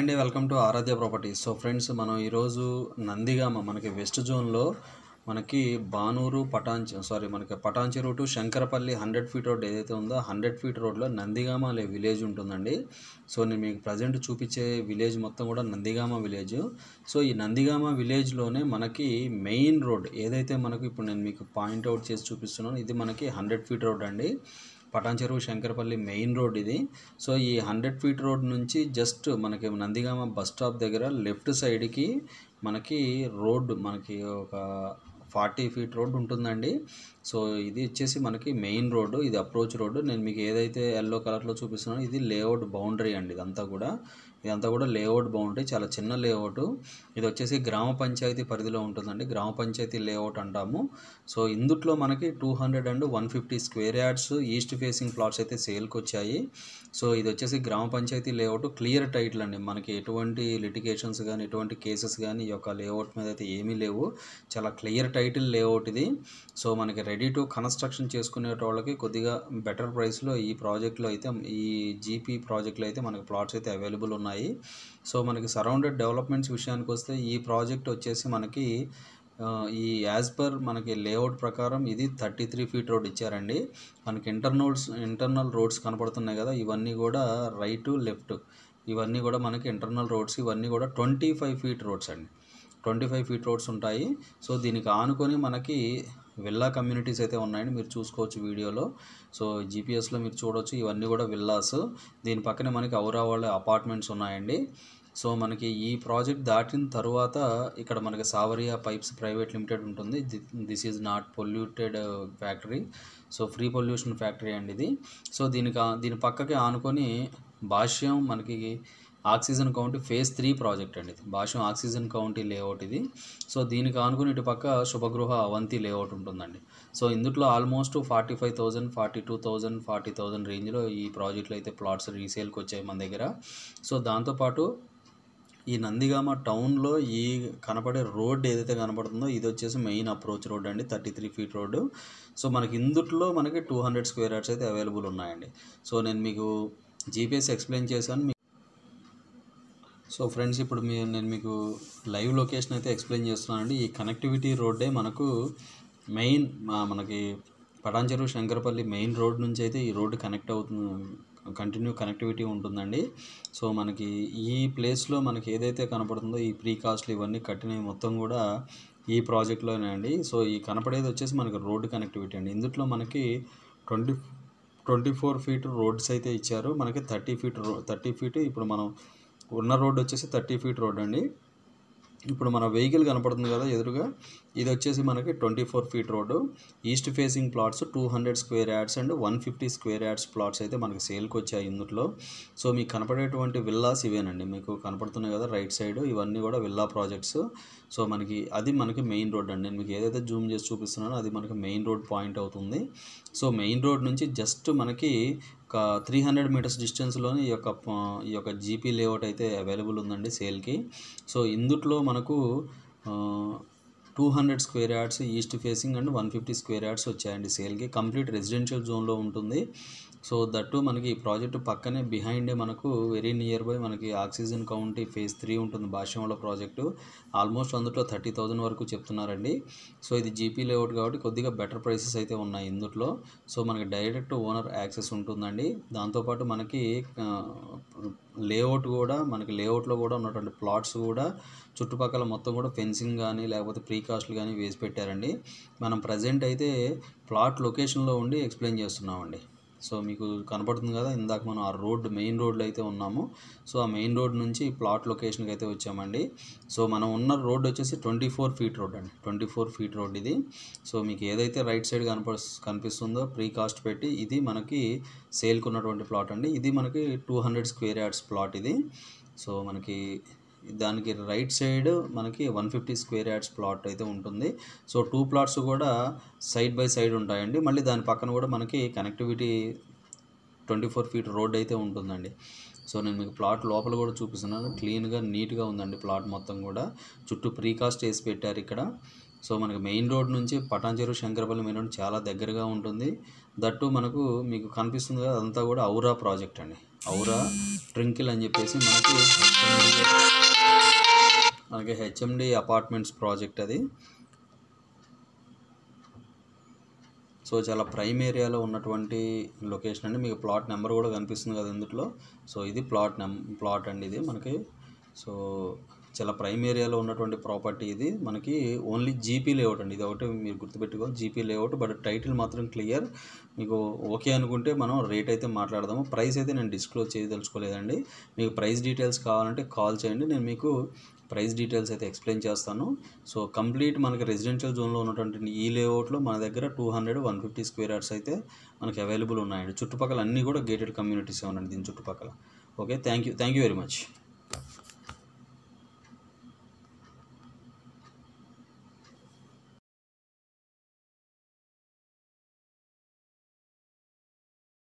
Hi అండి, welcome to Aaradhya properties. So friends, మనం ఈరోజు నందిగామ మనకి వెస్ట్ జోన్లో మనకి బానూరు మనకి Patancheru to Shankarpalli 100 feet road ఏదైతే ఉందో 100 ఫీట్ రోడ్లో నందిగామ అనే విలేజ్ ఉంటుందండి. సో నేను మీకు ప్రజెంట్ చూపించే విలేజ్ మొత్తం కూడా నందిగామ విలేజ్. సో ఈ నందిగామ విలేజ్లోనే మనకి మెయిన్ రోడ్ ఏదైతే మనకు ఇప్పుడు నేను మీకు పాయింట్అవుట్ చేసి చూపిస్తున్నాను, ఇది మనకి 100 ఫీట్ రోడ్ అండి. పటాన్చెరు శంకరపల్లి మెయిన్ రోడ్ ఇది. సో ఈ 100 ఫీట్ రోడ్ నుంచి జస్ట్ మనకి నందిగామ బస్ స్టాప్ దగ్గర లెఫ్ట్ సైడ్కి మనకి రోడ్ మనకి ఒక 40 ఫీట్ రోడ్ ఉంటుందండి. సో ఇది వచ్చేసి మనకి మెయిన్ రోడ్డు, ఇది అప్రోచ్ రోడ్డు. నేను మీకు ఏదైతే ఎల్లో కలర్లో చూపిస్తున్నానో ఇది లేఅవుట్ బౌండరీ అండి. ఇదంతా కూడా లేఅవుట్ బౌండరీ, చాలా చిన్న లేఅవుట్. ఇది వచ్చేసి గ్రామ పంచాయతీ పరిధిలో ఉంటుందండి, గ్రామ పంచాయతీ లేఅవుట్ అంటాము. సో ఇందుట్లో మనకి 200 and 150 square yards east facing plots అయితే సేల్కి వచ్చాయి. సో ఇది వచ్చేసి గ్రామ పంచాయతీ లేఅవుట్, క్లియర్ టైటిల్ అండి. మనకి ఎటువంటి లిటిగేషన్స్ కానీ ఎటువంటి కేసెస్ కానీ ఈ యొక్క లేఅవుట్ మీద అయితే ఏమీ లేవు. చాలా క్లియర్ టైటిల్ లేఅవుట్ ఇది. సో మనకి రెడీ టు కన్స్ట్రక్షన్ చేసుకునే వాళ్ళకి కొద్దిగా బెటర్ ప్రైస్లో ఈ ప్రాజెక్ట్లో అయితే, ఈ జీపీ ప్రాజెక్ట్లో అయితే మనకి ప్లాట్స్ అయితే అవైలబుల్ ఉన్నాయి. సో మనకి సరౌండెడ్ డెవలప్మెంట్స్ విషయానికి వస్తే ఈ ప్రాజెక్ట్ వచ్చేసి మనకి ఈ యాజ్ పర్ మనకి లేఅవుట్ ప్రకారం ఇది 33 ఫీట్ రోడ్ ఇచ్చారండి. మనకి ఇంటర్నల్ రోడ్స్ కనపడుతున్నాయి కదా, ఇవన్నీ కూడా రైట్ లెఫ్ట్, ఇవన్నీ కూడా మనకి ఇంటర్నల్ రోడ్స్. ఇవన్నీ కూడా 25 ఫీట్ రోడ్స్ అండి, 25 ఫీట్ రోడ్స్ ఉంటాయి. సో దీనికి ఆనుకొని మనకి విల్లా కమ్యూనిటీస్ అయితే ఉన్నాయండి, మీరు చూసుకోవచ్చు వీడియోలో. సో జీపీఎస్లో మీరు చూడవచ్చు, ఇవన్నీ కూడా విల్లాస్. దీని పక్కనే మనకి ఔరా వాళ్ళ అపార్ట్మెంట్స్ ఉన్నాయండి. సో మనకి ఈ ప్రాజెక్ట్ దాటిన తర్వాత ఇక్కడ మనకి సావరియా పైప్స్ ప్రైవేట్ లిమిటెడ్ ఉంటుంది. This is not polluted factory, so free pollution factory అండి ఇది. సో దీని పక్కకి ఆనుకొని భాష్యం మనకి ఆక్సిజన్ కౌంటీ ఫేజ్ 3 ప్రాజెక్ట్ అండి ఇది, భాష్యం ఆక్సిజన్ కౌంటీ లేఅవుట్ ఇది. సో దీనికి ఆనుకుని ఇటు పక్క శుభగృహ అవంతి లేఅవుట్ ఉంటుందండి. సో ఇందులో ఆల్మోస్ట్ 45,000, 42,000, 40,000 రేంజ్లో ఈ ప్రాజెక్టులో అయితే ప్లాట్స్ రీసేల్కి వచ్చాయి మన దగ్గర. సో దాంతోపాటు ఈ నందిగామ టౌన్లో ఈ కనపడే రోడ్ ఏదైతే కనపడుతుందో ఇది వచ్చేసి మెయిన్ అప్రోచ్ రోడ్ అండి, 33 ఫీట్ రోడ్డు. సో మనకి ఇందుట్లో మనకి 200 స్క్వేర్ యార్డ్స్ అయితే అవైలబుల్ ఉన్నాయండి. సో నేను మీకు జీపీఎస్ ఎక్స్ప్లెయిన్ చేశాను. సో ఫ్రెండ్స్, ఇప్పుడు నేను మీకు లైవ్ లొకేషన్ అయితే ఎక్స్ప్లెయిన్ చేస్తున్నానండి. ఈ కనెక్టివిటీ రోడ్డే మనకు మెయిన్ మనకి పటాన్చెరు శంకరపల్లి మెయిన్ రోడ్ నుంచి అయితే ఈ రోడ్డు కనెక్ట్ అవుతుంది, కంటిన్యూ కనెక్టివిటీ ఉంటుందండి. సో మనకి ఈ ప్లేస్లో మనకి ఏదైతే కనపడుతుందో ఈ ప్రీ కాస్ట్లు ఇవన్నీ కట్టినవి మొత్తం కూడా ఈ ప్రాజెక్ట్లోనే అండి. సో ఈ కనపడేది వచ్చేసి మనకి రోడ్డు కనెక్టివిటీ అండి. ఇందులో మనకి 24 ఫీట్ రోడ్స్ అయితే ఇచ్చారు. మనకి 30 ఫీట్ ఇప్పుడు మనం ఉన్న రోడ్ వచ్చేసి 30 ఫీట్ రోడ్ అండి. ఇప్పుడు మన వెహికల్ కనపడుతుంది కదా ఎదురుగా, ఇది వచ్చేసి మనకి 24 feet road. East facing plots 200 square yards and 150 square yards plots అయితే మనకి సేల్కి వచ్చాయి ఇందులో. సో మీకు కనపడేటువంటి విల్లాస్ ఇవేనండి, మీకు కనపడుతున్నాయి కదా రైట్ సైడ్, ఇవన్నీ కూడా విల్లా ప్రాజెక్ట్స్. సో అది మనకి మెయిన్ రోడ్ అండి. నేను మీకు ఏదైతే జూమ్ చేసి చూపిస్తున్నానో అది మనకి మెయిన్ రోడ్ పాయింట్ అవుతుంది. సో మెయిన్ రోడ్ నుంచి జస్ట్ మనకి ఒక 300 మీటర్స్ డిస్టెన్స్లోనే ఈ యొక్క జీపీ లేఅవుట్ అయితే అవైలబుల్ ఉందండి సేల్కి. సో ఇందుట్లో మనకు 200 square yards east facing and 150 square yards వచ్చాయండి సేల్కి. కంప్లీట్ రెసిడెన్షియల్ జోన్లో ఉంటుంది. సో దట్టు మనకి ఈ ప్రాజెక్టు పక్కనే బిహైండే మనకు వెరీ నియర్ బై మనకి ఆక్సిజన్ కౌంటీ ఫేజ్ 3 ఉంటుంది భాష్యంలో ప్రాజెక్టు. ఆల్మోస్ట్ అందులో 30,000 వరకు చెప్తున్నారండి. సో ఇది జీపీ లేఅవుట్ కాబట్టి కొద్దిగా బెటర్ ప్రైసెస్ అయితే ఉన్నాయి ఇందులో. సో మనకి డైరెక్ట్ ఓనర్ యాక్సెస్ ఉంటుందండి. దాంతోపాటు మనకి లేఅవుట్లో కూడా ఉన్నటువంటి ప్లాట్స్ కూడా చుట్టుపక్కల మొత్తం కూడా ఫెన్సింగ్ కానీ లేకపోతే ప్రీకాస్ట్లు కానీ వేసి పెట్టారండి. మనం ప్రజెంట్ అయితే ప్లాట్ లొకేషన్లో ఉండి ఎక్స్ప్లెయిన్ చేస్తున్నామండి. సో మీకు కనపడుతుంది కదా, ఇందాక మనం ఆ మెయిన్ రోడ్లో అయితే ఉన్నాము. సో ఆ మెయిన్ రోడ్ నుంచి ప్లాట్ లొకేషన్కి అయితే వచ్చామండి. సో మనం ఉన్న రోడ్ వచ్చేసి 24 ఫీట్ రోడ్ అండి, 24 ఫీట్ రోడ్ ఇది. సో మీకు ఏదైతే రైట్ సైడ్ కనిపిస్తుందో ప్రీ కాస్ట్ పెట్టి ఇది మనకి సేల్కి ఉన్నటువంటి ప్లాట్ అండి. ఇది మనకి 200 స్క్వేర్ యార్డ్స్ ప్లాట్ ఇది. సో మనకి దానికి రైట్ సైడ్ మనకి 150 స్క్వేర్ యార్డ్స్ ప్లాట్ అయితే ఉంటుంది. సో 2 ప్లాట్స్ కూడా సైడ్ బై సైడ్ ఉంటాయండి. మళ్ళీ దాని పక్కన కూడా మనకి కనెక్టివిటీ 24 ఫీట్ రోడ్ అయితే ఉంటుందండి. సో నేను మీకు ప్లాట్ లోపల కూడా చూపిస్తున్నాను, క్లీన్గా నీట్గా ఉందండి ప్లాట్ మొత్తం కూడా. చుట్టూ ప్రీకాస్ట్ వేసి పెట్టారు ఇక్కడ. సో మనకి మెయిన్ రోడ్ నుంచి పటాన్చెరు శంకరపల్లి మెయిన్ రోడ్ చాలా దగ్గరగా ఉంటుంది. దట్టు మీకు కనిపిస్తుంది కదా, అదంతా కూడా ఔరా ప్రాజెక్ట్ అండి. ఔరా ట్రింకిల్ అని చెప్పేసి మనకి హెచ్ఎండి అపార్ట్మెంట్స్ ప్రాజెక్ట్ అది. సో చాలా ప్రైమ్ ఏరియాలో ఉన్నటువంటి లొకేషన్ అండి. మీకు ప్లాట్ నెంబర్ కూడా కనిపిస్తుంది కదా ఇందులో. సో ఇది ప్లాట్ అండి ఇది మనకి. సో చాలా ప్రైమ్ ఏరియాలో ఉన్నటువంటి ప్రాపర్టీ ఇది. మనకి ఓన్లీ జీపీ లేఅవుట్ అండి, ఇది ఒకటి మీరు గుర్తుపెట్టుకోవాలి, జీపీ లేఅవుట్. బట్ టైటిల్ మాత్రం క్లియర్. మీకు ఓకే అనుకుంటే మనం రేట్ అయితే మాట్లాడదాము. ప్రైస్ అయితే నేను డిస్క్లోజ్ చేయదలుచుకోలేదండి. మీకు ప్రైస్ డీటెయిల్స్ కావాలంటే కాల్ చేయండి, నేను మీకు ప్రైస్ డీటెయిల్స్ అయితే ఎక్స్ప్లెయిన్ చేస్తాను. సో కంప్లీట్ మనకి రెసిడెన్షియల్ జోన్లో ఉన్నటువంటి ఈ లేఅవుట్లో మన దగ్గర 200-150 స్క్వేర్ యార్డ్స్ అయితే మనకి అవైలబుల్ ఉన్నాయండి. చుట్టుపక్కల అన్నీ కూడా గేటెడ్ కమ్యూనిటీస్ ఉన్నాయండి దీని చుట్టుపక్కల. Okay, thank you very much.